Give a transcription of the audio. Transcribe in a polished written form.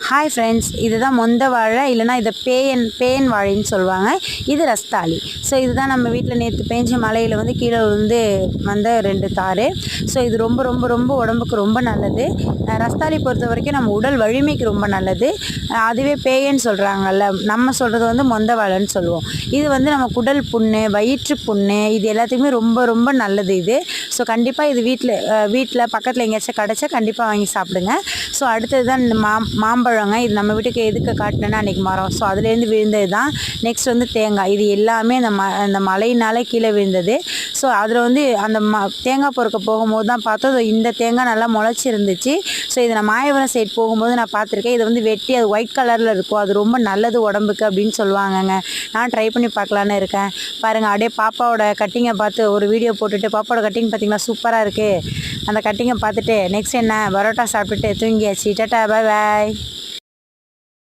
Hi friends, இதுதான் மொந்த வாழை, இல்லைனா இதை பேயன் வாழைன்னு சொல்லுவாங்க. இது ரஸ்தாளி. ஸோ இதுதான் நம்ம வீட்டில் நேற்று பேஞ்ச மழையில் வந்து கீழே வந்து வந்த 2 தார். ஸோ இது ரொம்ப ரொம்ப ரொம்ப உடம்புக்கு ரொம்ப நல்லது. ரஸ்தாளி பொறுத்த வரைக்கும் நம்ம உடல் வலிமைக்கு ரொம்ப நல்லது. அதுவே பேயன்னு சொல்கிறாங்கல்ல, நம்ம சொல்கிறது வந்து மொந்த வாழைன்னு சொல்லுவோம். இது வந்து நம்ம குடல் புண்ணு, வயிற்று புண்ணு, இது எல்லாத்துக்குமே ரொம்ப ரொம்ப நல்லது இது. ஸோ கண்டிப்பாக இது வீட்டில் பக்கத்தில் எங்கேயாச்சும் கிடச்சா கண்டிப்பாக வாங்கி சாப்பிடுங்க. ஸோ அடுத்தது தான் இந்த மாம்பழங்க. இது நம்ம வீட்டுக்கு எதுக்கு காட்டினேன்னா அன்றைக்கி மரம். ஸோ அதுலேருந்து விழுந்தது தான். நெக்ஸ்ட் வந்து தேங்காய். இது எல்லாமே அந்த மழையினால கீழே விழுந்தது. ஸோ அதில் வந்து அந்த தேங்காய் பொறுக்க போகும்போது தான் பார்த்தோம், இந்த தேங்காய் நல்லா முளைச்சி இருந்துச்சு. ஸோ இதை நான் மாயவரம் சைடு போகும்போது நான் பார்த்துருக்கேன். இதை வந்து வெட்டி அது ஒயிட் கலரில் இருக்கும். அது ரொம்ப நல்லது உடம்புக்கு அப்படின்னு சொல்லுவாங்கங்க. நான் ட்ரை பண்ணி பார்க்கலான்னு இருக்கேன். பாருங்கள், அப்படியே பாப்பாவோட கட்டிங்கை பார்த்து ஒரு வீடியோ போட்டுட்டு, பாப்பாவோட கட்டிங் பார்த்திங்களா சூப்பராக இருக்குது. அந்த கட்டிங்கை பார்த்துட்டு நெக்ஸ்ட் என்ன பரோட்டா சாப்பிட்டுட்டு தூங்கியாச்சு. டாட்டா, பாய் பாய்.